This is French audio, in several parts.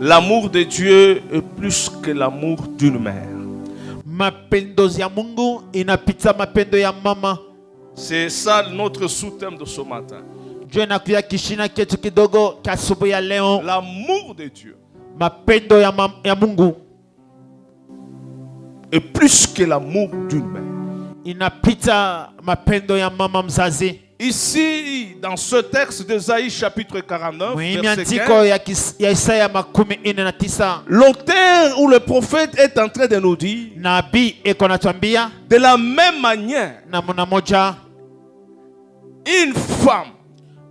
L'amour de Dieu est plus que l'amour d'une mère. Mapendo ya Mungu inapita mapendo ya mama. C'est ça notre sous-thème de ce matin. Dieu nakuya kishina ketu kidogo kasubuhi ya leo. L'amour de Dieu Mapendo ya Mungu est plus que l'amour d'une mère. inapita mapendo ya mama mzazi. Ici, dans ce texte d'Ésaïe chapitre 49, verset 15, l'auteur ou le prophète est en train de nous dire, de la même manière, une femme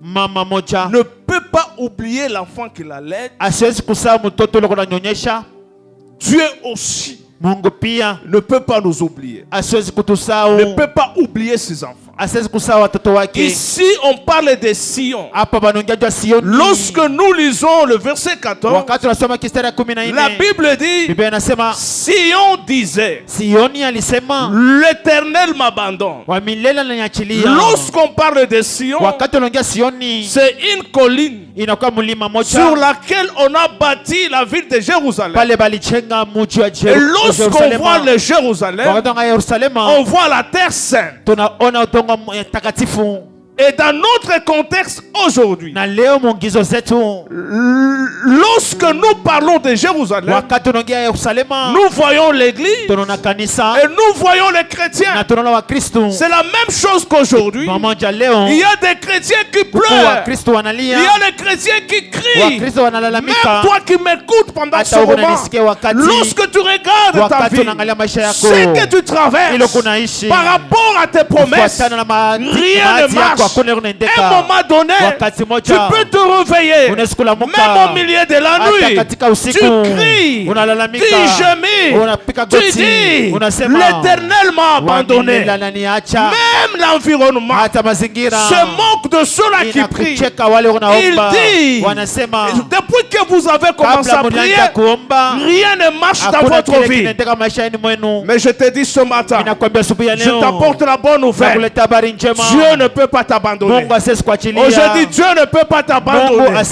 ne peut pas oublier l'enfant qui l'allait. Dieu aussi ne peut pas nous oublier. Ne peut pas oublier ses enfants. Ici, on parle de Sion. Lorsque nous lisons le verset 14, la Bible dit, Sion disait, l'Éternel m'abandonne. Lorsqu'on parle de Sion, c'est une colline sur laquelle on a bâti la ville de Jérusalem. Et lorsqu'on voit le Jérusalem, on voit la terre sainte. Et dans notre contexte aujourd'hui, lorsque nous parlons de Jérusalem, nous voyons l'église et nous voyons les chrétiens. C'est la même chose qu'aujourd'hui. Il y a des chrétiens qui pleurent. Il y a des chrétiens qui crient. Même toi qui m'écoutes pendant ce moment, lorsque tu regardes ta vie, ce que tu traverses par rapport à tes promesses, rien ne marche. À un moment donné, tu peux te réveiller, même au milieu de la nuit. Tu cries, tu gémis, tu dis, l'Éternel m'a abandonné. Même l'environnement se moque de ceux-là qui prient. Il dit, depuis que vous avez commencé à prier, rien ne marche dans votre vie. Mais je te dis ce matin, je t'apporte la bonne nouvelle. Dieu ne peut pas t'abandonner. Aujourd'hui, Dieu ne peut pas t'abandonner.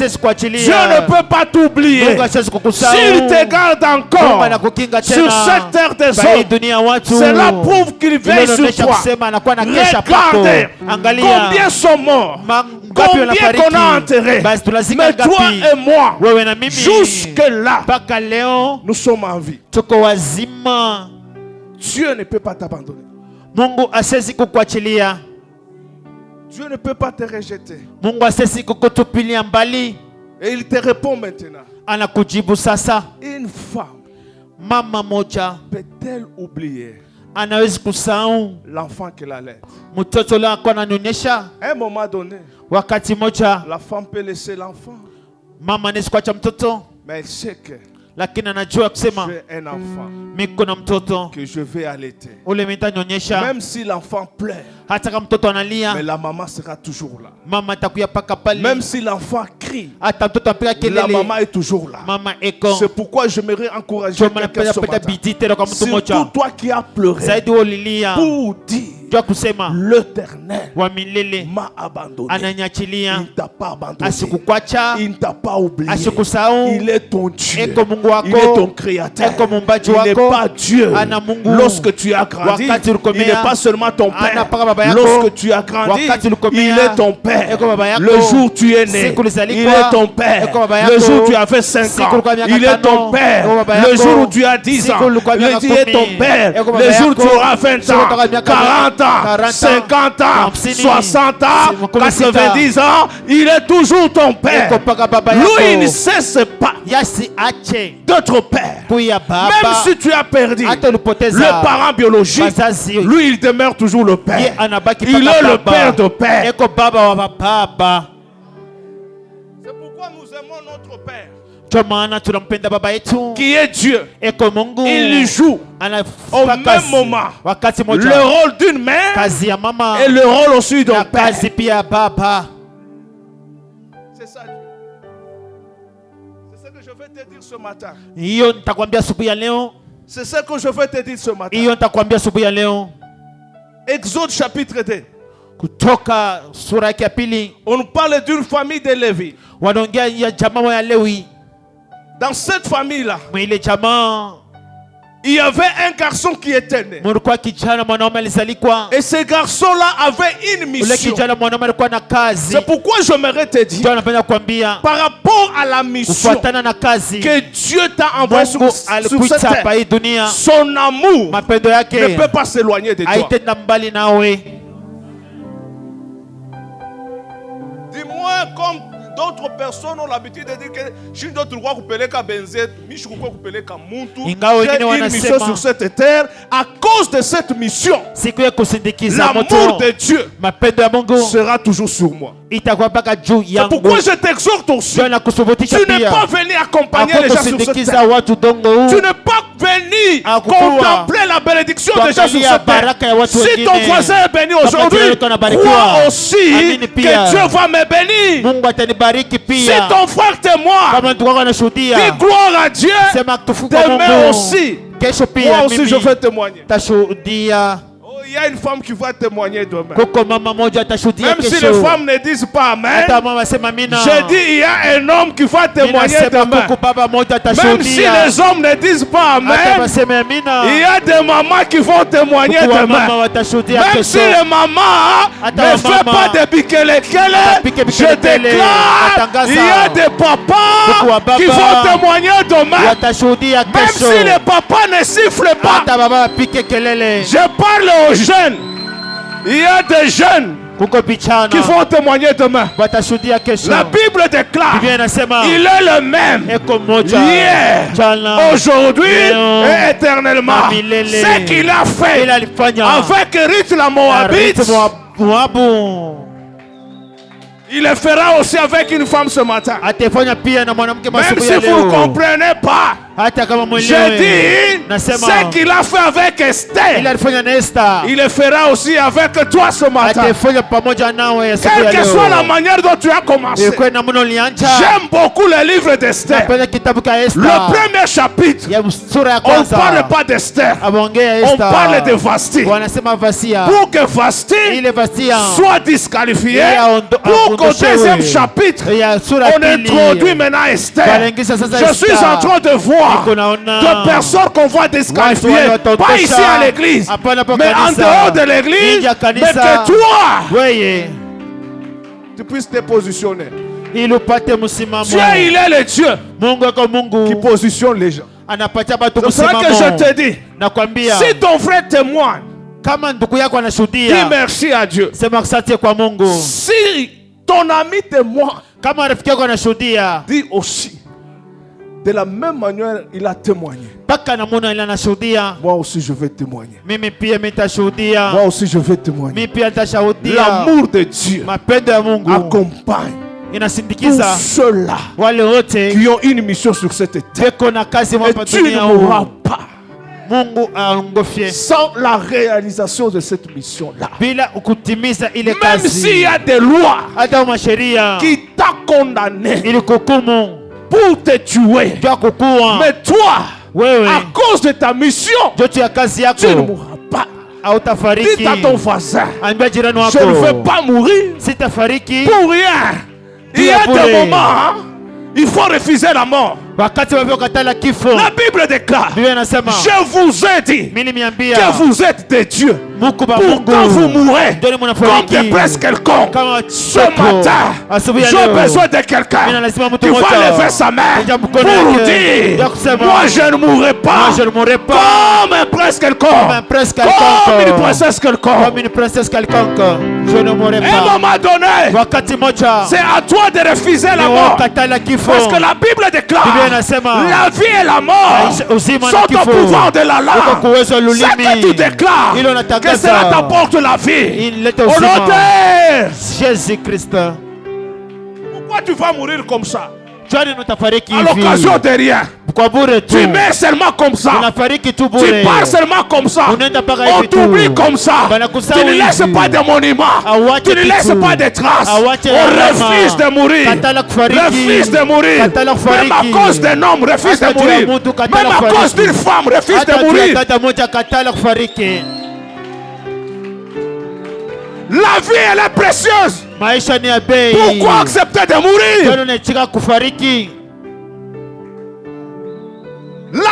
Dieu ne peut pas t'oublier. S'il te garde encore sur cette terre des hommes, cela prouve qu'il veille sur toi. Regarde combien sont morts, combien qu'on a enterrés. Mais toi et moi, jusque là, nous sommes en vie. Dieu ne peut pas t'abandonner. Dieu ne peut pas te rejeter. Et il te répond maintenant. Une femme peut-elle oublier l'enfant qu'elle allait? À un moment donné, la femme peut laisser l'enfant, mais elle sait que j'ai un enfant que je vais allaiter. Même si l'enfant pleure, mais la maman sera toujours là. Même si l'enfant crie, la maman est toujours là. C'est pourquoi j'aimerais encourager quelqu'un ce matin, surtout toi qui as pleuré, pour dire, l'Éternel m'a abandonné. Il ne t'a pas abandonné. Il ne t'a pas oublié. Il est ton Dieu. Il est ton créateur. Il n'est pas Dieu. Lorsque tu as grandi, il n'est pas seulement ton père. Lorsque tu as grandi, il est ton père. Le jour où tu es né, il est ton père. Le jour où tu avais 5 ans, il est ton père. Le jour où tu as 10 ans, il est ton père. Le jour où tu auras 20 ans, 40 ans, 50 ans, 60 ans, 90 ans, il est toujours ton père. Lui, il ne cesse pas d'autre père. Même si tu as perdu le parent biologique, lui, il demeure toujours le père. Il est le père de père. C'est pourquoi nous aimons notre père, qui est Dieu. Il joue au même moment le rôle d'une mère et le rôle aussi d'un père. C'est ça, Dieu. C'est ce que je vais te dire ce matin. C'est ce que je vais te dire ce matin. Exode chapitre 2. On parle d'une famille de Lévi. Dans cette famille-là, il y avait un garçon qui était né. Et ce garçon-là avait une mission. C'est pourquoi j'aimerais te dire, par rapport à la mission que Dieu t'a envoyée sur cette terre, son amour ne peut pas s'éloigner de toi. Dis-moi, comme d'autres personnes ont l'habitude de dire que j'ai une mission sur cette terre. À cause de cette mission, l'amour de Dieu sera toujours sur moi. C'est pourquoi je t'exhorte aussi. Tu n'es pas venu accompagner les gens sur cette terre. Tu n'es pas venu contempler la bénédiction des gens sur cette terre. Si ton voisin est béni aujourd'hui, crois aussi que Dieu va me bénir. Si ton frère témoigne, dis gloire à Dieu. Demain aussi, moi aussi je vais témoigner. Il y a une femme qui va témoigner demain. Même si les femmes ne disent pas amen, j'ai dit il y a un homme qui va témoigner demain. Même si les hommes ne disent pas amen, il y a des mamans qui vont témoigner demain. Même si les mamans ne font pas de bikelekele, je déclare il y a des papas qui vont témoigner demain. Même si les papas ne sifflent pas, je parle aux jeunes. Il y a des jeunes qui vont témoigner demain. La Bible déclare il est le même hier, aujourd'hui et éternellement. Ce qu'il a fait avec Ruth la Moabite, il le fera aussi avec une femme ce matin. Même si vous ne comprenez pas, je dis ce qu'il a fait avec Esther, il le fera aussi avec toi ce matin. Quelle que soit la manière dont tu as commencé, j'aime beaucoup le livre d'Esther. Le premier chapitre, on ne parle pas d'Esther, on parle de Vasti. Pour que Vasti soit disqualifié, pour qu'au deuxième chapitre, on introduit maintenant Esther. Je suis en train de voir de personnes qu'on va disqualifier, pas ici à l'église, mais en dehors de l'église, mais que toi, tu puisses te positionner. Dieu, il est le Dieu qui positionne les gens. C'est pour ça que je te dis, si ton frère témoigne, dis merci à Dieu. Si ton ami témoigne, dis aussi. De la même manière, il a témoigné. Moi aussi, je vais témoigner. Moi aussi, je vais témoigner. L'amour de Dieu accompagne tous ceux-là qui ont une mission sur cette terre. Et tu ne mourras pas sans la réalisation de cette mission-là. Même s'il y a des lois qui t'ont condamné pour te tuer, mais toi, à cause de ta mission, tu ne mourras pas. Dis à ton voisin, je ne veux pas mourir pour rien. Il y a des moments, il faut refuser la mort. La Bible déclare, je vous ai dit que vous êtes des dieux. Pourtant vous mourrez comme des princes quelconques. Ce matin, j'ai besoin de quelqu'un qui va lever sa main pour dire, moi je ne mourrai pas comme un prince quelconque, comme une princesse quelconque. Je ne mourrai pas. À un moment donné, c'est à toi de refuser la mort. Parce que la Bible déclare, la vie et la mort sont au pouvoir de la langue. C'est que tu déclares que cela t'apporte la vie. Au nom de Jésus-Christ. Pourquoi tu vas mourir comme ça? À l'occasion de rien. Tu mets seulement comme ça. Tu pars seulement comme ça. On t'oublie comme ça. Tu ne laisses pas de monument. Tu ne laisses pas de traces. On refuse de mourir. Refuse de mourir. Même à cause d'un homme, refuse de mourir. Même à cause d'une femme, refuse de mourir. La vie, elle est précieuse. Pourquoi accepter de mourir?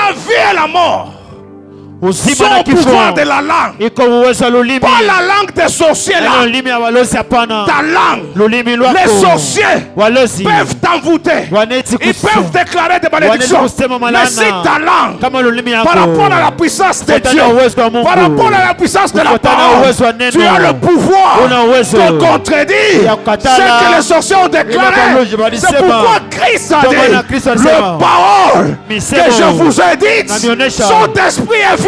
La vie et la mort sont au pouvoir de la langue. Pas la langue des sorciers là. Ta langue. Les sorciers peuvent t'envoûter. Ils peuvent déclarer des malédictions. Mais si ta langue, par rapport à la puissance de Dieu, par rapport à la puissance de la parole, tu as le pouvoir de contredire ce que les sorciers ont déclaré. C'est pourquoi Christ a dit, le parole que je vous ai dit, son esprit est vie.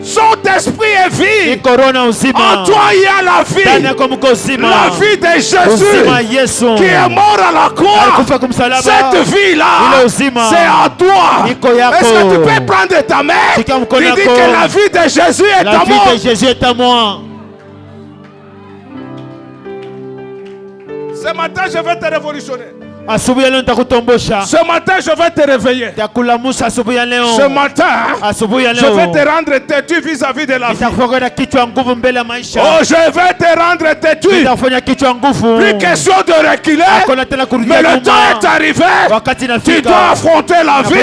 Son esprit est vie. En toi il y a la vie. La vie de Jésus qui est mort à la croix. Cette vie là, c'est à toi. Est-ce que tu peux prendre ta main? Tu dis que la vie de Jésus est à moi. Ce matin je vais te révolutionner. Ce matin, je vais te réveiller. Ce matin, je vais te rendre têtu vis-à-vis de la vie. Oh, je vais te rendre têtu. Plus question de reculer. Mais le temps est arrivé. Tu dois affronter la vie.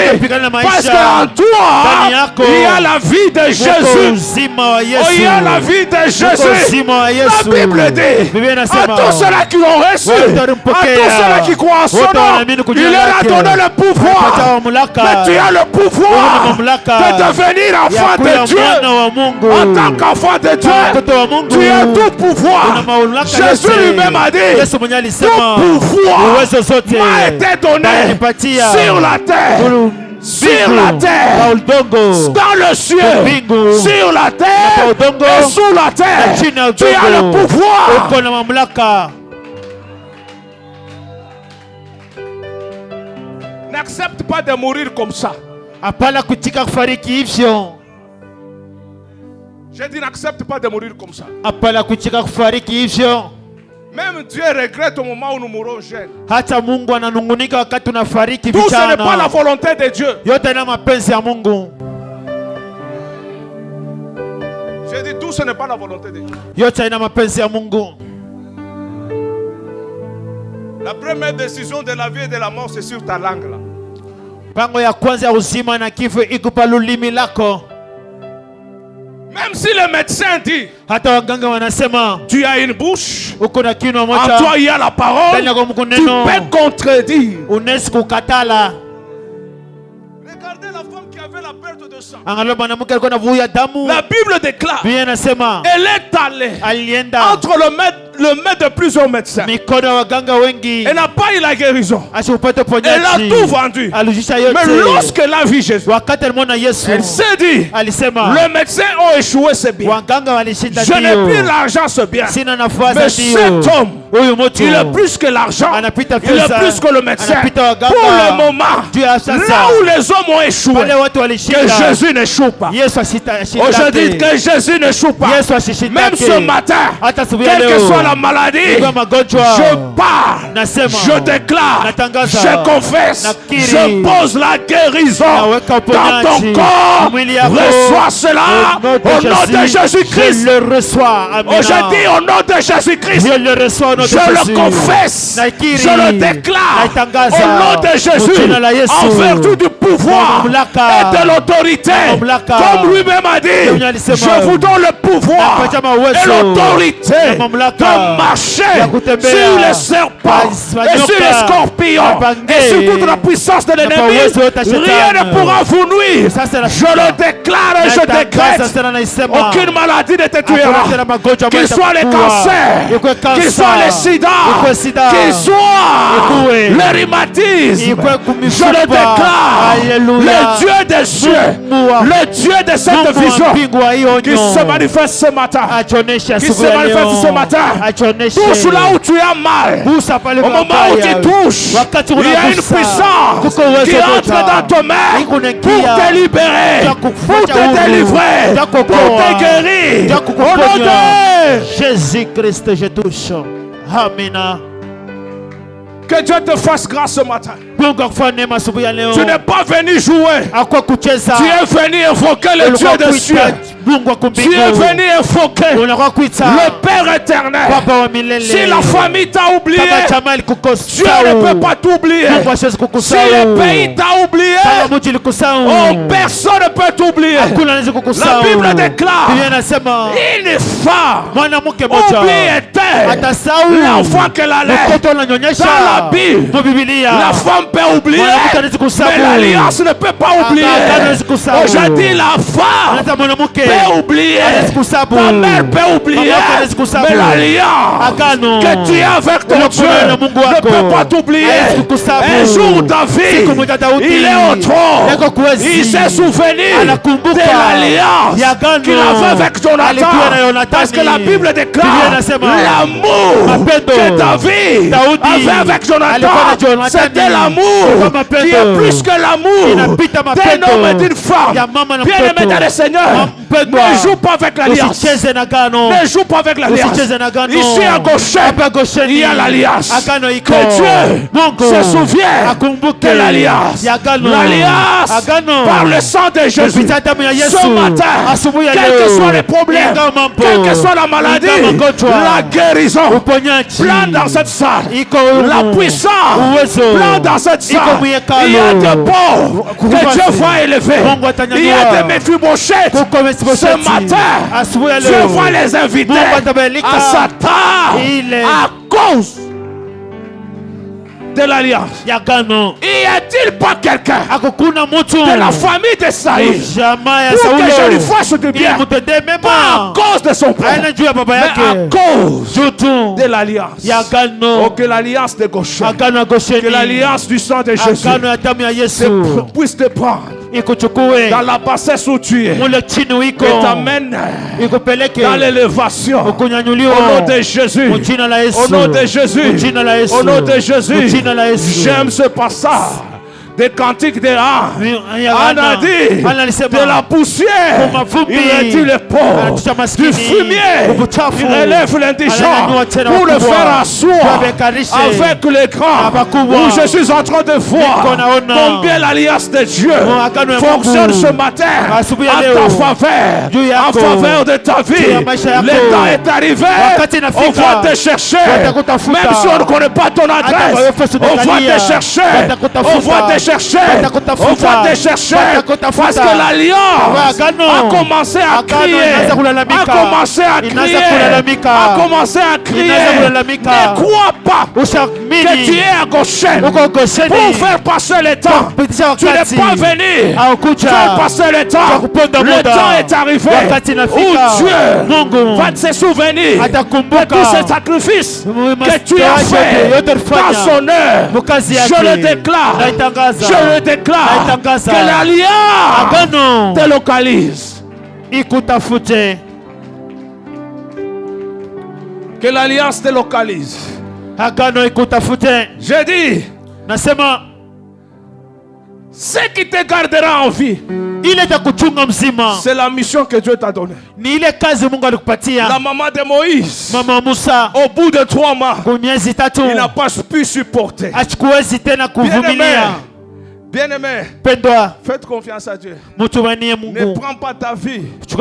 Parce qu'en toi, il y a la vie de Jésus. Oh, il y a la vie de Jésus. La Bible dit à tous ceux-là qui ont reçu, à tous ceux-là qui croient en son nom, il leur a donné le pouvoir. Mais tu as le pouvoir de devenir enfant de Dieu. En tant qu'enfant de Dieu, tu as tout pouvoir. Jésus lui-même a dit, tout pouvoir m'a été donné sur la terre. Sur la terre, dans le ciel, sur la terre et sous la terre, tu as le pouvoir. N'accepte pas de mourir comme ça. J'ai dit n'accepte pas de mourir comme ça. Même Dieu regrette au moment où nous mourons jeunes. Tout ce n'est pas la volonté de Dieu. J'ai dit tout ce n'est pas la volonté de Dieu. La première décision de la vie et de la mort, c'est sur ta langue là. Même si le médecin dit, tu as une bouche, en toi il y a la parole, tu peux contredire. Regardez la femme qui avait la perte de sang. La Bible déclare, elle est allée entre le maître de plusieurs médecins. Elle n'a pas eu la guérison. Elle a tout vendu. Mais lorsqu'elle a vu Jésus, elle s'est dit, le médecin a échoué, c'est bien. Je n'ai plus l'argent, c'est bien. Mais cet homme, il est plus que l'argent. Il est plus que le médecin. Pour le moment, là où les hommes ont échoué, que Jésus n'échoue pas. Je dis que Jésus n'échoue pas. Même ce matin, quelle que soit la maladie, je parle, je déclare, je confesse, je pose la guérison dans ton corps. Reçois cela au nom de Jésus-Christ. Je dis au nom de Jésus-Christ, je le confesse, je le déclare au nom de Jésus, en vertu du pouvoir et de l'autorité, comme lui-même a dit, je vous donne le pouvoir et l'autorité de marcher sur les serpents et sur les scorpions et sur toute la puissance de l'ennemi. Rien ne pourra vous nuire. Je le déclare et je décrète, aucune maladie ne te tuera, qu'il soit les cancers, qu'il soit les sida, qu'il soit le rhumatisme. Je le déclare, le Dieu des cieux, le Dieu de cette vision qui se manifeste ce matin, qui se manifeste ce matin. Touche là où tu as mal. Au moment où tu touches, il y a une puissance qui entre dans ta main pour te libérer, pour te délivrer, pour te guérir. Au nom de Jésus-Christ, je touche. Amen. Que Dieu te fasse grâce ce matin. Tu n'es pas venu jouer. Tu es venu invoquer le Dieu des cieux. Tu es venu invoquer le Père éternel. Si la famille t'a oublié, Dieu ne peut pas t'oublier. Si le pays t'a oublié, oh, personne ne peut t'oublier. La Bible déclare, une femme oubliait-elle l'enfant qu'elle allait. Dans la Bible, la femme peut oublier, mais l'alliance ne peut pas oublier. Aujourd'hui, la femme peut oublier, ta mère peut oublier, mais l'alliance que tu as avec ton Dieu ne peut pas t'oublier. Un jour, David, il est au trône, il s'est souvenu de l'alliance qu'il avait avec Jonathan, parce que la Bible déclare l'amour que David avait avec Jonathan, c'était l'amour qui est plus que l'amour d'un homme et d'une femme. Bien-aimé dans le Seigneur, ne joue pas avec l'alliance. Ne joue pas avec l'alliance. Ici à Goshen, il y a l'alliance. Que Dieu se souvient de l'alliance. L'alliance par le sang de Jésus. Ce matin, quels que soient les problèmes, quelle que soit la maladie, la guérison plane dans cette salle. La puissance plane dans cette salle. Il y a des pauvres que Dieu va élever. Il y a des Méphibosheth. Ce matin, Dieu va les inviter à sa table à cause de l'alliance. Y a-t-il pas quelqu'un de la famille de Saïd pour que je lui fasse du bien, pas à cause de son père, mais à cause de l'alliance? Oh, que l'alliance de Goshen, que l'alliance du sang de Jésus puisse te prendre dans la bassesse où tu es et t'amène dans l'élévation. Au nom de Jésus, au nom de Jésus, au nom de Jésus. J'aime ce passage des cantiques de Anne a dit de la poussière il réduit les pauvres, du fumier il relève l'indigent pour le faire asseoir avec les grands. Où je suis en train de voir combien l'alliance de Dieu fonctionne ce matin à ta faveur, en faveur de ta vie. Le temps est arrivé, on va te chercher, même si on ne connaît pas ton adresse, on va te chercher, on va te chercher. On va te chercher parce que l'alliance a commencé à crier, a commencé à crier, a commencé à crier. Ne crois pas que tu es à Goshen pour faire passer le temps. Tu n'es pas venu faire passer le temps. Le temps est arrivé où Dieu va te souvenir de tous ces sacrifices que tu as fait dans son œuvre. Je le déclare, je le déclare que l'alliance te localise. Que l'alliance te localise. J'ai dit, ce qui te gardera en vie, c'est la mission que Dieu t'a donnée. La maman de Moïse, au bout de 3 mois, il n'a pas pu supporter. Bien-aimé, faites confiance à Dieu. Ne prends pas ta vie et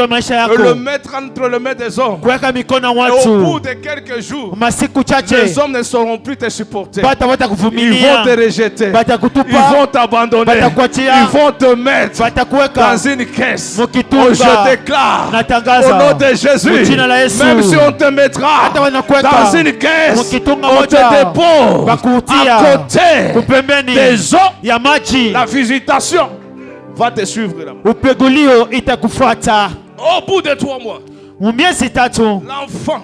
le mettre entre les mains des hommes. Et au bout de quelques jours, les hommes ne sauront plus te supporter. Ils vont te rejeter. Ils vont t'abandonner. Ils vont te mettre dans une caisse. Oh, je déclare au nom de Jésus, même si on te mettra dans une caisse, on te dépose à côté des hommes. La visitation va te suivre là-bas. Au bout de 3 mois, l'enfant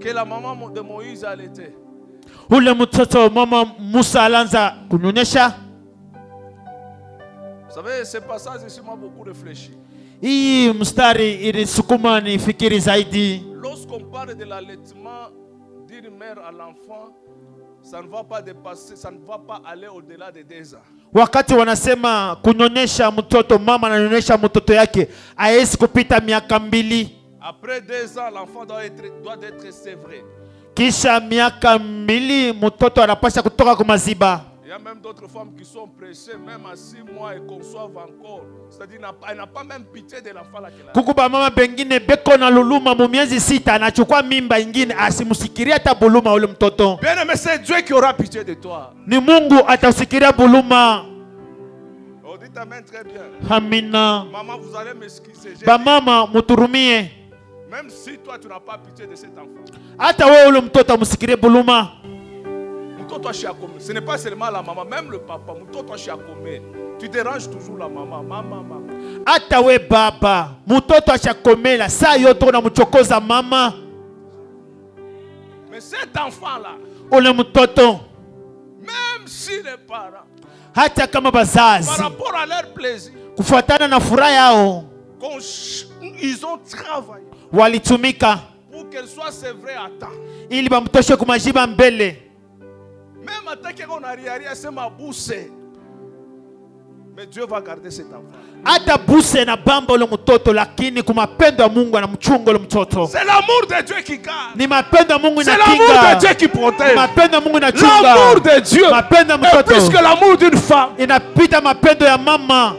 que la maman de Moïse allaitait, vous savez, ce passage ici m'a beaucoup réfléchi. Lorsqu'on parle de l'allaitement d'une mère à l'enfant, ça ne va pas dépasser, ça ne va pas aller au-delà de 2 ans. Wakati wanasema kunyonyesha mtoto, mama ananyonyesha mtoto yake haezi kupita miaka 2. Après 2 ans, l'enfant doit être sévré. Kisha miaka 2 mtoto anapaswa kutoka kwa maziba. Il y a même d'autres femmes qui sont pressées, même à 6 mois, et conçoivent encore. C'est-à-dire qu'elle n'a pas même pitié de l'enfant là qu'elle a. Kukuba mama bengine beko na luluma mu miezi 6 anachukua mimba ingine asimusikiria hata buluma ule mtoto. Bien aimé, c'est Dieu qui aura pitié de toi. Ni Mungu atasikiria buluma. Oh, dites amen très bien. Amina. Maman, vous allez m'excuser. Ba mama muturumie. Même si toi tu n'as pas pitié de cet enfant. Hata wewe ule mtoto musikirie buluma. Ce n'est pas seulement la maman, même le papa. Tu déranges toujours la maman. Maman. Hata we baba, mtoto ashakomela saa yote unamchokoza mama. Mais cet enfant là, ule mtoto, même si les parents, hata kama bazazi, par rapport à leur plaisir, kufuatana na furaha yao, ils ont travaillé walitumika pour qu'elle soit sévrée à temps, ili bamtoshe kumajiba mbele. Même à temps qu'on arrière, c'est ma bousse. Mais Dieu va garder cet enfant. Hata buse na bamba ule mtoto, lakini kumapendo ya Mungu anamchunga ule mtoto. C'est l'amour de Dieu qui garde. Ni mapendo ya Mungu inakinga. C'est l'amour de Dieu qui protège. Mapendo ya Mungu inachunga. L'amour de Dieu mapendo ya mtoto est plus que l'amour d'une femme. Inapita mapendo ya mama.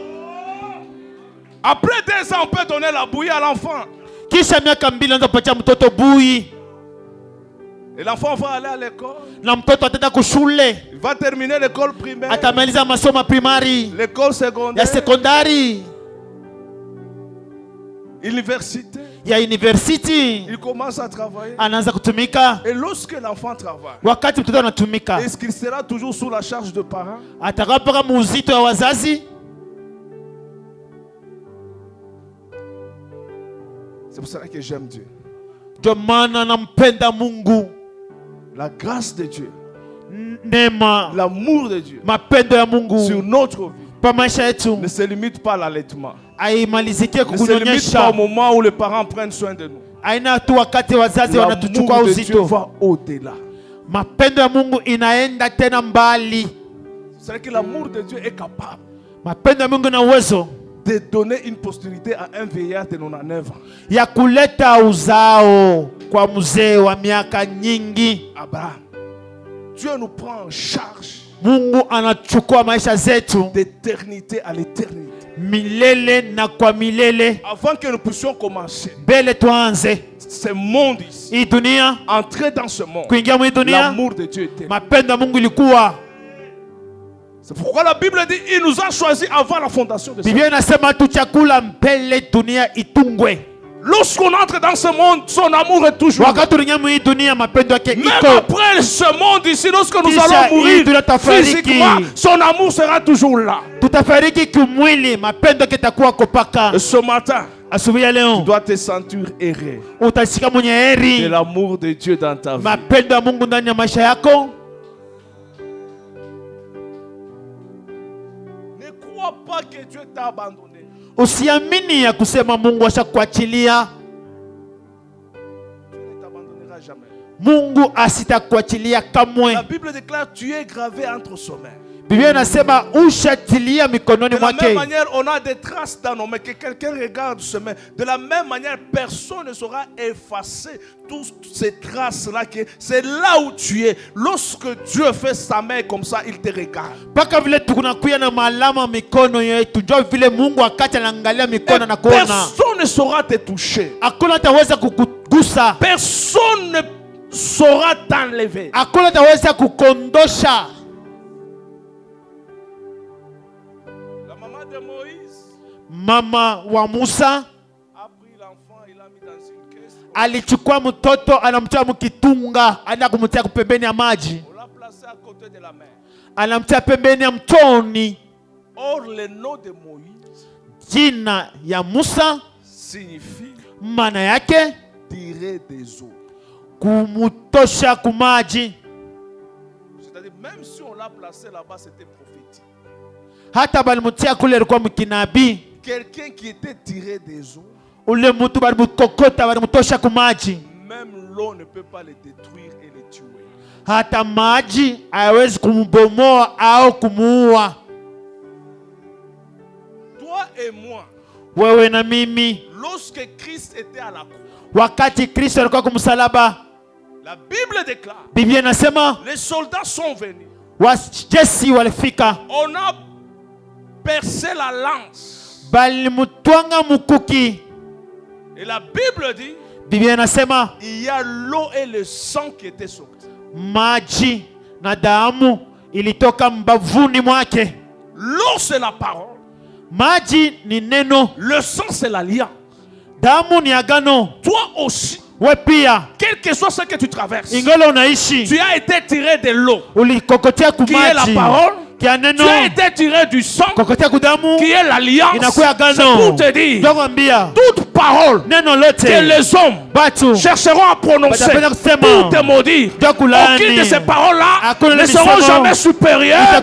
Après 2 ans, on peut donner la bouillie à l'enfant. Kisha miaka 2 anza kupatia mtoto bui. Et l'enfant va aller à l'école. Na mtoto ataenda kushule. Il va terminer l'école primaire. Atamaliza masomo primari. L'école secondaire. Ya sekondari. Université. Ya university. Il commence à travailler. Anaanza kutumika. Et lorsque l'enfant travaille, wakati mtoto anatumika, est-ce qu'il sera toujours sous la charge de parents? Atakapaka muzito ya wazazi. C'est pour cela que j'aime Dieu. Ndio maana nampenda Mungu. La grâce de Dieu, neema, l'amour de Dieu mapendo ya Mungu sur notre vie pa maisha yetu ne se limite pas à l'allaitement. Haimalizikie kukunyonyesha. Ne se limite pas au moment où les parents prennent soin de nous. Haina tu wakati wazazi wanatuchukua uzito. L'amour de Dieu va au-delà. Mapendo ya Mungu inaenda tena mbali. C'est que l'amour de Dieu est capable. Mapendo ya Mungu na uwezo de donner une postérité à un vieillard de 99 ans. Ya kuleta uzao kwa mzee wa miaka nyingi. Abraham. Dieu nous prend en charge. Mungu anachukua maisha zetu d'éternité à l'éternité. Milele na kwa milele. Avant que nous puissions commencer. Bele tuanze. Ce monde ici. Hii dunia. Entrer dans ce monde. Kuingia mwa dunia. L'amour de Dieu était. Mapendo ya Mungu ilikuwa. C'est pourquoi la Bible dit il nous a choisi avant la fondation de ce monde. Biblia inasema tuchakula mbele dunia itungwe. Lorsqu'on entre dans ce monde, son amour est toujours là. Même après ce monde ici, lorsque nous allons mourir physiquement, son amour sera toujours là. Et ce matin, tu dois te sentir erré de l'amour de Dieu dans ta vie. Ne crois pas que Dieu t'a abandonné. Usiamini ya kusema Mungu ashakuachilia. Mungu asitakuachilia kamwe. La Bible déclare tu es gravé entre ses mains. Biblia inasema ushatilia mikononi mwake. De la même manière, on a des traces dans nos mains que quelqu'un regarde ses mains. De la même manière, personne ne saura effacer toutes ces traces-là. C'est là où tu es. Lorsque Dieu fait sa main comme ça, il te regarde. Paka vile tukunakuya na malama mikono yetu, ndio vile Mungu akati anaangalia mikono na kuona. Personne ne saura te toucher. Hakuna ataweza kukugusa. Personne ne saura t'enlever. Hakuna ataweza kukondosha. Mama wa Musa alichukua mtoto anamtia mkitunga, anaenda kumtia pembeni ya maji, anamtia pembeni ya mtoni. Or le nom de Moïse, jina ya Musa signifie maana yake tirer des eaux, kumutosha kumaji. C'est-à-dire même si on l'a placé là-bas, c'était prophétique. Hata balimutia kule alikuwa mkinabii. Quelqu'un qui était tiré des eaux, ule mtu balimukokota balimutosha kumaji. Même l'eau ne peut pas le détruire et le tuer. Hata maji haiwezi kumbomoa au kumuua. Toi et moi, wewe na mimi, lorsque Christ était à la croix, wakati Kristo alikuwa kumsalaba, la Bible déclare, Biblia inasema les soldats sont venus, wajeshi walifika. On a percé la lance. Balimutwanga mukuki. Et la Bible dit, Biblia inasema il y a l'eau et le sang qui étaient sortis. Maji na damu ilitoka mbavuni mwake. L'eau c'est la parole. Maji ni neno. Le sang c'est l'alliance. Damu ni agano. Toi aussi, quel que soit ce que tu traverses, tu as été tiré de l'eau qui est la parole. Tu as été tiré du sang qui est l'alliance. C'est pour te dire, toute parole que les hommes chercheront à prononcer pour te maudire, aucune de ces paroles-là ne seront jamais supérieures à la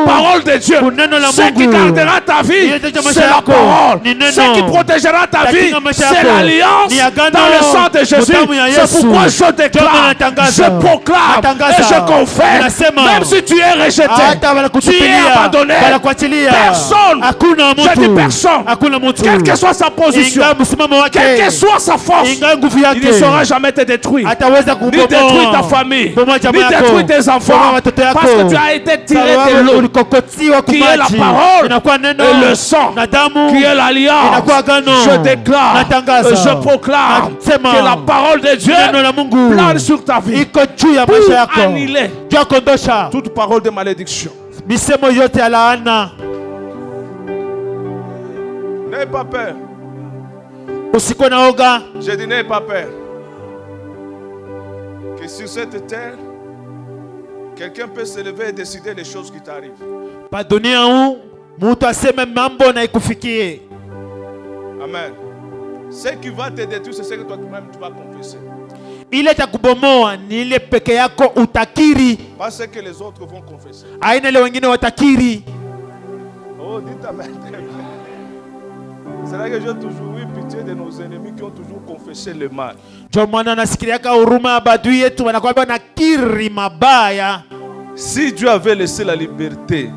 parole de Dieu. Ce qui gardera ta vie, c'est la parole. Ce qui protégera ta vie, c'est l'alliance dans le sang de Jésus. C'est pourquoi je déclare, je proclame et je confesse, même si tu es rejeté, tu es abandonné, personne, je dis personne, quelle que soit sa position, quelle que soit sa force, il ne saura jamais te détruire, ni détruire ta famille, ni détruire tes enfants, parce que tu as été tiré de l'eau qui est la parole et le sang qui est l'alliance. Je déclare, je proclame que la parole de Dieu plane sur ta vie pour annuler toute parole de malédiction. N'ayez pas peur. Je dis n'ayez pas peur. Que sur cette terre, quelqu'un peut se lever et décider les choses qui t'arrivent. Amen. Ce qui va te détruire, c'est ce que toi-même tu vas confesser. Ile takubomoa ni ile peke yako utakiri. Pas ce que les autres vont confesser. Aina ile wengine watakiri. Oh, dites amen. C'est là que j'ai toujours eu pitié de nos ennemis qui ont toujours confessé le mal. Si Dieu avait laissé la liberté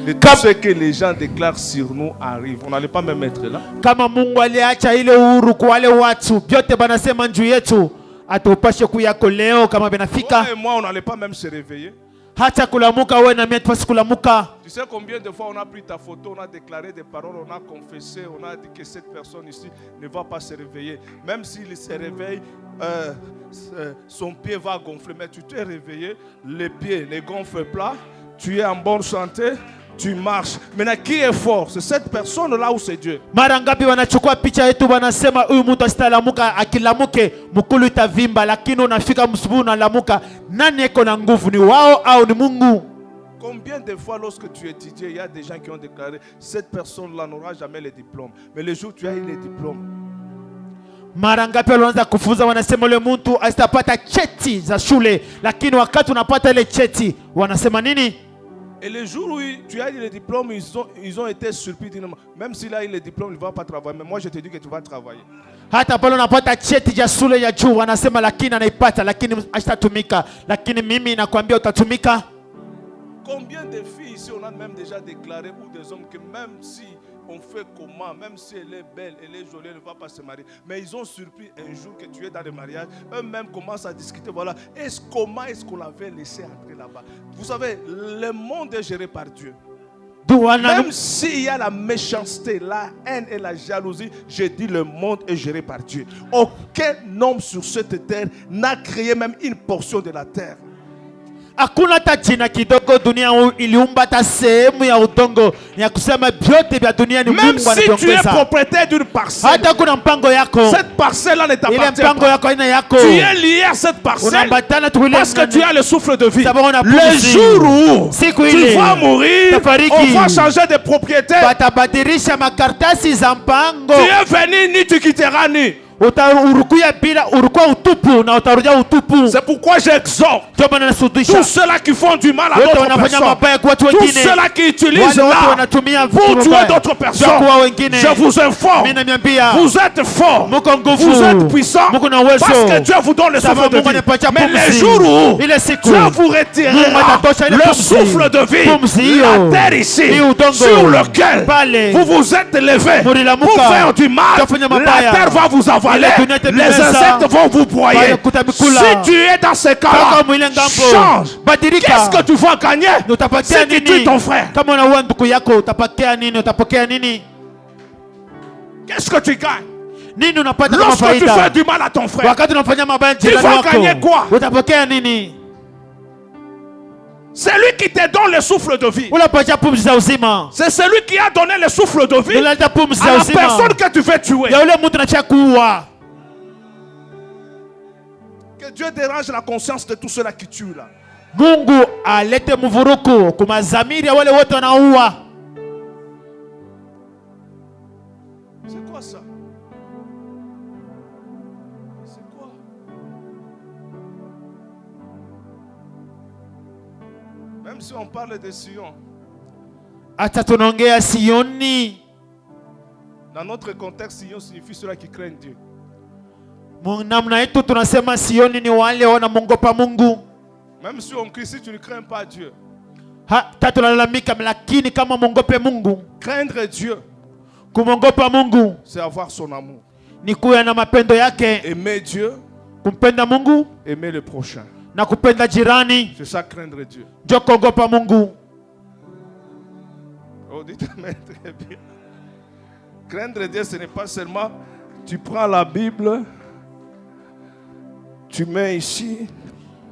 de tout ce que les gens déclarent sur nous arrive, on n'allait pas même être là. Toi et moi, on n'allait pas même se réveiller. Tu sais combien de fois on a pris ta photo, on a déclaré des paroles, on a confessé, on a dit que cette personne ici ne va pas se réveiller. Même s'il se réveille, son pied va gonfler. Mais tu t'es réveillé, les pieds ne gonflent pas, tu es en bonne santé, tu marches. Maintenant, qui est fort? C'est cette personne-là ou c'est Dieu? Marangapi wanachukua picha yetu wanasema huyu mtu asitalamuka akilamuke mkulu itavimba, lakini unafika msubuhi unalamuka, nani eko na nguvu, ni wao au ni Mungu? Combien de fois lorsque tu étudiais, il y a des gens qui ont déclaré cette personne-là n'aura jamais le diplôme. Mais le jour où tu as eu le diplôme, marangapi wanaanza kufunza wanasema yule mtu asitapata cheti za shule, lakini wakati unapata ile cheti wanasema nini? Et le jour où tu as eu le diplôme, ils ont été surpris. Même s'il a eu le diplôme, il ne va pas travailler. Mais moi, je te dis que tu vas travailler. Hata pale unapata cheti cha shule ya juu wanasema lakini anaipata, lakini hatatumika. Lakini mimi nakwambia utatumika. Combien de filles ici on a même déjà déclaré, ou des hommes, que même si on fait comment, même si elle est belle, elle est jolie, elle ne va pas se marier. Mais ils ont surpris un jour que tu es dans le mariage. Eux-mêmes commencent à discuter. Voilà, comment est-ce qu'on l'avait laissé entrer là-bas? Vous savez, le monde est géré par Dieu. Même s'il y a la méchanceté, la haine et la jalousie, je dis le monde est géré par Dieu. Aucun homme sur cette terre n'a créé même une portion de la terre. Hakuna tajina kidogo dunia iliumba ta sehemu ya udongo ya kusema vyote vya dunia ni Mungu anaviongeza. Même si tu es propriétaire d'une parcelle, hata kuna mpango yako, cette parcelle-là ne t'appartient pas. Ile mpango yako haina yako. Tu es lié à cette parcelle parce que tu as le souffle de vie. Le jour où tu vas mourir, on va changer de propriétaire. Batabadirisha makartasi za mpango. Tu es venu ni tu quitteras ni. C'est pourquoi j'exhorte tous ceux-là qui font du mal à d'autres personnes, tous ceux-là qui utilisent l'art pour tuer d'autres personnes. Je vous informe, vous êtes forts, vous êtes puissants, parce que Dieu vous donne le souffle de vie. Mais les jours où Dieu vous retirera le souffle de vie, la terre ici sur lequel vous vous êtes levé pour faire du mal, la terre va vous avoir. avaler, les insectes vont vous broyer. Si tu es dans ce cas-là, change. Qu'est-ce que tu vas gagner si tu tues ton frère? Qu'est-ce que tu gagnes? Lorsque tu fais du mal à ton frère, tu vas gagner quoi? C'est lui qui te donne le souffle de vie. C'est celui qui a donné le souffle de vie à la personne que tu veux tuer. Que Dieu dérange la conscience de tous ceux-là qui tuent là. Mungu alete mvuruku kumazamiri ya wale wote wanaua. C'est quoi ça? C'est quoi? Même si on parle de Sion, hata tunaongea Sioni, dans notre contexte, Sion signifie ceux-là qui craignent Dieu. Namna yetu tunasema Sioni ni wale wanamwogopa Mungu. Même si on crie, si tu ne crains pas Dieu. Lakini kama mwogope Mungu. Craindre Dieu, kumwogopa Mungu, c'est avoir son amour. Ni kuwa na mapendo yake. Aimer Dieu, kumpenda Mungu, aimer le prochain. Na kupenda jirani. C'est ça, craindre Dieu. Ndio kuogopa Mungu. Oh, dites très bien. Craindre Dieu, ce n'est pas seulement tu prends la Bible, tu mets ici.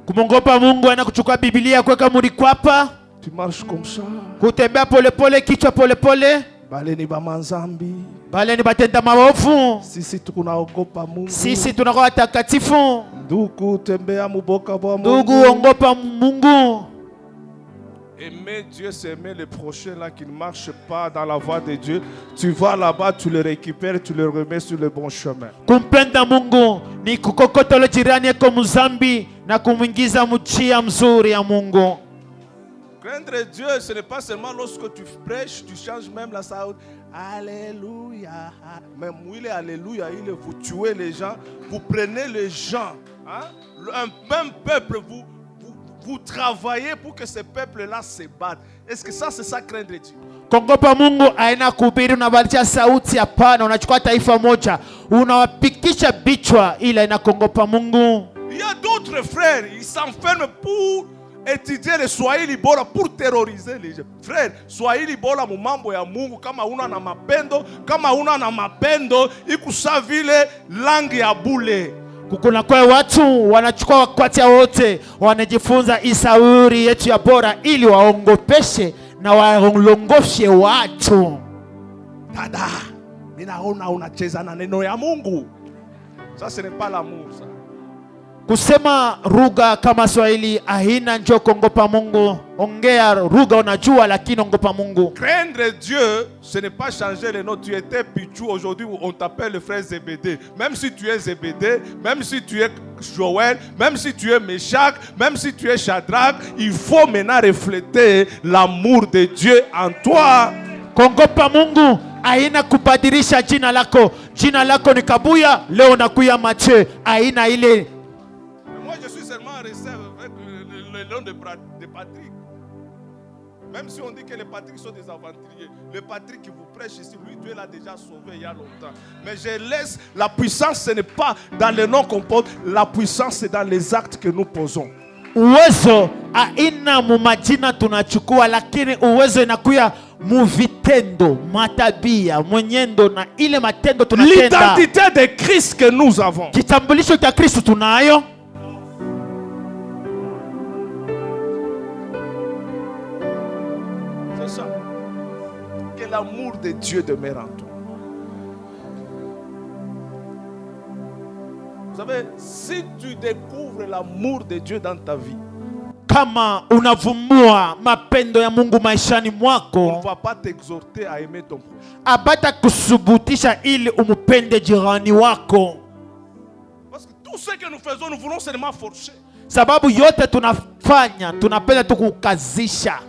Kumwogopa Mungu ana kuchukua Biblia kuweka mulikwapa. Tu marches comme ça. Kutembea pole pole, kichwa pole pole. Baleni ba manzambi. Baleni batenda maovu. Sisi tunaogopa Mungu. Sisi tunakuwa watakatifu. Ndugu tembea muboka bwa Mungu. Ndugu ongopa Mungu. Aimer Dieu, c'est aimer le prochain là qui ne marche pas dans la voie de Dieu. Tu vas là-bas, tu le récupères, tu le remets sur le bon chemin. Kumpenda Mungu ni kukokota le jirani yako mzambi na kumwingiza mchia mzuri ya Mungu. Craindre Dieu, ce n'est pas seulement lorsque tu prêches, tu changes même la saoud. Alléluia. Même où il est Alléluia, vous tuez les gens, vous prenez les gens. Hein? Un même peuple, vous travaillez pour que ce peuple-là se batte. Est-ce que ça, c'est ça, craindre Dieu? Kongopa Mungu aina kuhubiri, unabadilisha sauti. Hapana, unachukua taifa moja unawapikisha bichwa, ila inakongopa Mungu. Il y a d'autres frères, ils s'enferment pour étudier le Swahili bora, pour terroriser les gens. Frère, Swahili bora mumambo ya Mungu, kama una na mapendo, ikusa vile langi ya bule. Kuna kwa watu wanachukua wakati wote wanajifunza isauri yetu ya bora ili waongopeshe na waongofshe watu. Dada, ninaona unacheza na neno ya Mungu. Ça, ce n'est pas l'amour, ça. Kusema lugha kama Swahili haina njoo kuogopa Mungu. Ongea lugha unajua lakini ongopa Mungu. Craindre Dieu, ce n'est pas changer les noms. Tu étais Pichou, aujourd'hui on t'appelle le frère Zébédée. Même si tu es Zébédée, même si tu es Joël, même si tu es Méchac, même si tu es Shadrach, il faut maintenant refléter l'amour de Dieu en toi. Kongopa Mungu haina kubadilisha jina lako. Jina lako ni Kabuya, leo nakuya Mathieu. Haina ile. Moi je suis seulement resté avec le nom de Patrick. Même si on dit que les Patrick sont des aventuriers, le Patrick qui vous prêche ici, lui Dieu l'a déjà sauvé il y a longtemps. Mais je laisse la puissance, ce n'est pas dans les noms qu'on porte, la puissance c'est dans les actes que nous posons. Uwezo haina mu majina tunachukua, lakini uwezo inakuya mu vitendo, matabia, mwenyendo na ile matendo tunatenda. L'identité de Christ que nous avons. Kitambulisho cha Kristo tunayo. C'est ça. Que l'amour de Dieu demeure en toi. Vous savez, si tu découvres l'amour de Dieu dans ta vie, kama unavumua mapendo ya Mungu maishani mwako, on ne va pas t'exhorter à aimer ton prochain. Abata kusubutisha ili umupende jirani wako. Parce que tout ce que nous faisons, nous voulons seulement forcer. Sababu yote tunafanya, tunapenda tukukazisha.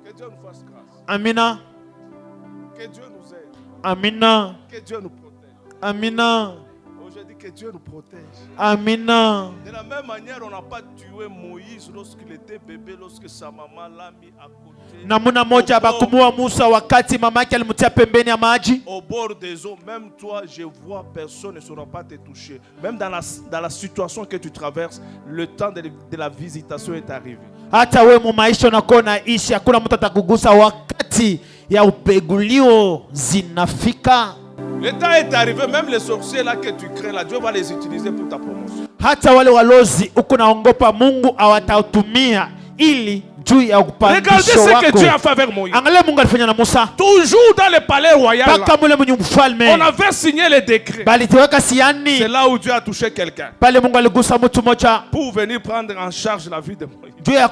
Que Dieu nous fasse grâce. Amina. Que Dieu nous aide. Amina. Que Dieu nous protège. Amina. Je dis que Que Dieu nous protège. Amina. De la même manière, on n'a pas tué Moïse lorsqu'il était bébé, lorsque sa maman l'a mis à côté. Namuna moja bakumua Musa wakati mamake alimtia pembeni ya maji. Au bord des eaux, même toi, je vois, personne ne saura pas te toucher. Même dans la situation que tu traverses, le temps de la visitation est arrivé. Hata we mu maisha unakuwa unaishi, hakuna mtu atakugusa wakati ya upegulio zinafika. Le temps est arrivé, même les sorciers là que tu crains là, Dieu va les utiliser pour ta promotion. Hata wale walozi uko naongopa Mungu awatautumia ili juu ya upandisho wako. Regardez ce que Dieu a fait avec Moïse. Angalia Mungu alifanya na Musa. Toujours dans le palais royal. Paka mule mwenye mfalme. On avait signé les décrets. Bali tiweka siani. C'est là où Dieu a touché quelqu'un. Pale Mungu aligusa mtu mmoja. Pour venir prendre en charge la vie de Moïse. Juu ya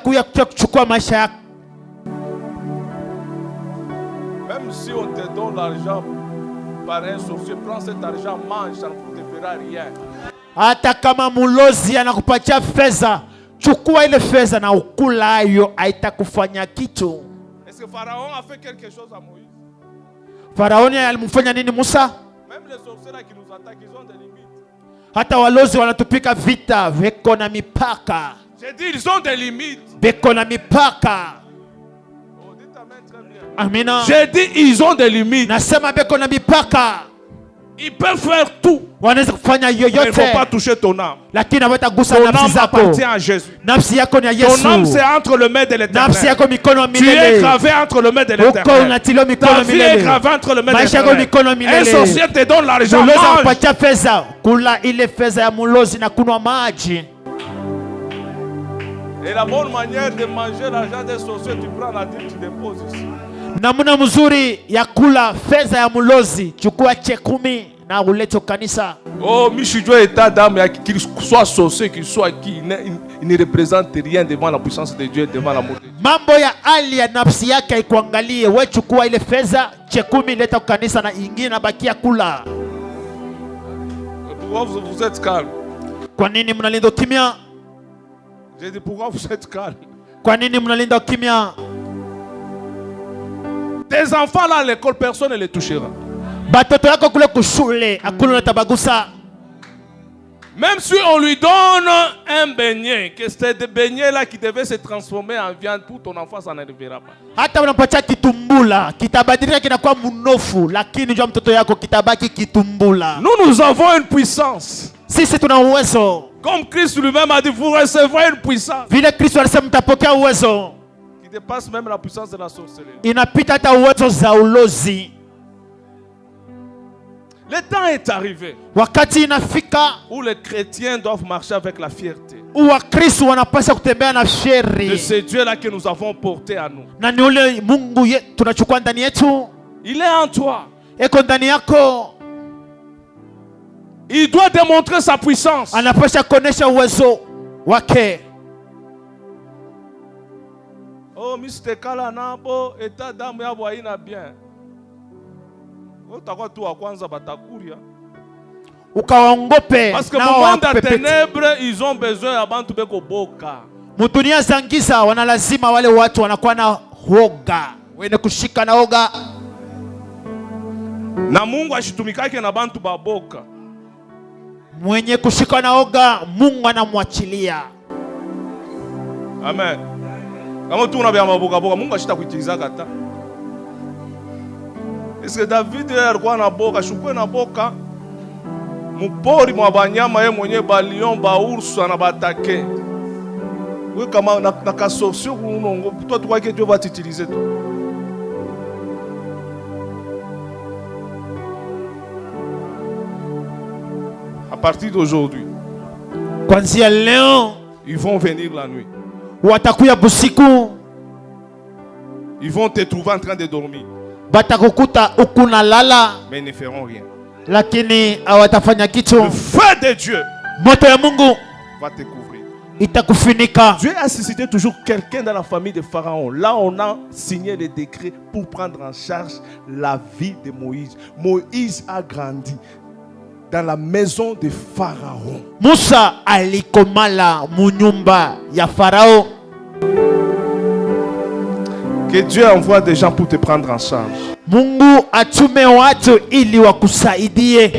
kuchukua maisha yako. Même si on te donne l'argent par un sorcier, prends cet argent, mange, ça ne te fera rien. Hata kama mulozi anakupatia fedha, chukua ile fedha na ukula hiyo, haitakufanya kitu. Est-ce que Pharaon a fait quelque chose à Moïse? Faraoni alimfanya nini Musa? Même les sorciers là qui nous attaquent, ils ont des limites. Hata walozi wanatupika vita, veko na mipaka. J'ai dit ils ont des limites. Veko na mipaka. Oh, dites amen très bien. Amina. J'ai dit ils ont des limites. Nasema veko na mipaka. Ils peuvent faire tout. Wanaweza kufanya yoyote. Mais ils ne vont pas toucher ton âme. Lakini hawatagusa ton nafsi âme zako. appartient à Jésus. Nafsi yako ni ya Yesu. Ton âme c'est entre le mains de l'Éternel. Nafsi yako mikono ya milele. Tu es gravé entre le mains de l'Éternel. Uko unatiliwa mikono ta vie est gravée entre le mains de l'Éternel. Maisha yako mikono ya milele. Un sorcier te donne l'argent. Mulozi akupatia fedha, kula ile fedha ya mulozi na kunywa maji. Et la bonne manière de manger l'argent des sorciers, tu prends la dîme, tu déposes ici. Namuna mzuri ya kula fedha ya mulozi, chukua chekumi na ulete kanisa. Oh, Michidjo état d'âme, qu'il soit sorcier, qu'il soit qui, il ne représente rien devant la puissance de Dieu, devant l'amour de Dieu. Mambo ya hali ya nafsi yake ikuangalie, wewe chukua ile fedha, chekumi leta kanisa na ingine na bakia kula. Pourquoi vous êtes calme? Kwa nini mnalinda kimya? J'ai dit pourquoi vous êtes calme? Kwa nini mnalinda kimya? Tes enfants là à l'école, personne ne les touchera. Batoto yako kule kushule, hakuna tabagusa. Même si on lui donne un beignet, que c'était des beignets là qui devaient se transformer en viande, pour ton enfant ça n'arrivera pas. Hata unapatia kitumbula, kitabadilika kinakuwa mnofu, lakini jua mtoto yako kitabaki kitumbula. Nous avons une puissance. Sisi tuna uwezo. Comme Christ lui-même a dit, vous recevrez une puissance. Vile Kristo alisema mtapokea uwezo. Qui dépasse même la puissance de la sorcellerie. Inapita hata uwezo za ulozi. Le temps est arrivé wakati inafika où les chrétiens doivent marcher avec la fierté Wakristo wanapaswa kutembea na sheri de ce Dieu là que nous avons porté à nous. Na ni ule Mungu tunachukua ndani yetu. Il est en toi. Eko ndani yako. Il doit démontrer sa puissance. Anapaswa kuonesha uwezo wake. Oh, Mr. Kala nabo état d'âme yabo haina bien. Ukawaongope. Parce que au monde des ténèbres, ils ont besoin abantu beko boka. Mutunia zangiza wanalazima wale watu wanakuwa na hoga. Wene kushika na hoga. Na Mungu ashitumikake na bantu baboka. Mwenye kushika na hoga, Mungu anamwachilia. Amen. Kama tu unabia maboka boka, Mungu ashitakuitiliza kata. Est-ce que David alikuwa na boka, shukwe na boka mupori mwa banyama ye mwenye balion ba ursu anabatake. Wewe kama na kasorcio unongo, toi tu crois que Dieu va t'utiliser toi? À partir d'aujourd'hui, kuanzia leo ils vont venir la nuit. Watakuya busiku. Ils vont te trouver en train de dormir. Batakukuta ukuna lala. Mais ils ne feront rien. Lakini hawatafanya kitu. Le feu de Dieu moto ya Mungu va te couvrir. Itakufunika. Dieu a suscité toujours quelqu'un dans la famille de Pharaon. Là, on a signé les décrets pour prendre en charge la vie de Moïse. Moïse a grandi dans la maison de Pharaon. Musa alikomala munyumba ya Farao. Que Dieu envoie des gens pour te prendre en charge. Mungu atume watu ili wakusaidie.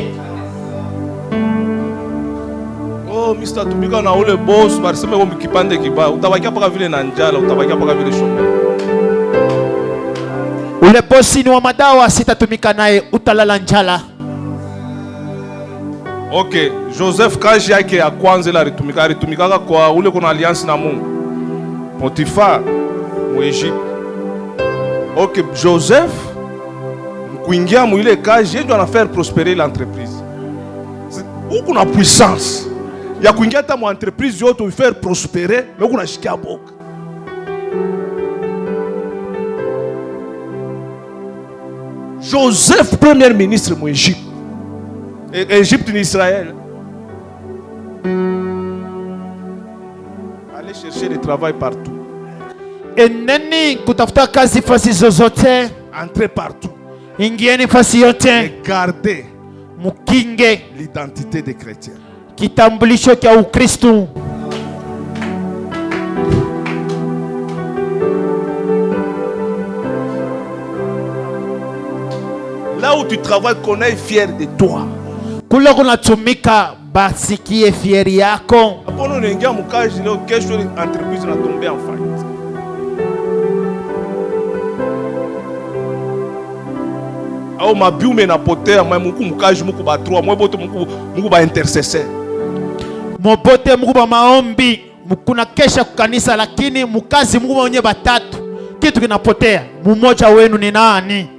oh Mr. Tumika na ule boss bariseme kwa kipande kibaya, utabakia paka vile na njala, utabakia paka vile shomeri. Ule bosi ni wa madawa, sitatumika naye, utalala njala. Okay, Joseph kazi yake ya kwanza ile alitumika kwa ule kuna alliance na Mungu. Potiphar mu Egypte. Okay, Joseph mkuingia mu ile kazi yeye ana faire prospérer l'entreprise. Uko na puissance ya kuingia hata mu entreprise yote u faire prospérer, mais uko na shikia boka. Joseph premier ministre mu Egypte. Égypte ni Israël. Allez chercher du travail partout. Eneni kutafuta kazi fasi zozote. Entrez partout. Ingieni fasi yote. Et gardez mukinge l'identité des chrétiens. Kitambulisho cha Ukristo. Là où tu travailles, qu'on est fier de toi. Kule kunatumika basikie fieri yako. Hapo unaingia mkazi leo, kesho entreprise inatombe en faillite. Au mabiume napotea mwa muku mkazi muku ba 3 mwa bote muku ba intercesseur. Mobote muku ba maombi mukuna kesha kukanisa, lakini mukazi muku wenye batatu kitu kinapotea. Mmoja wenu ni nani?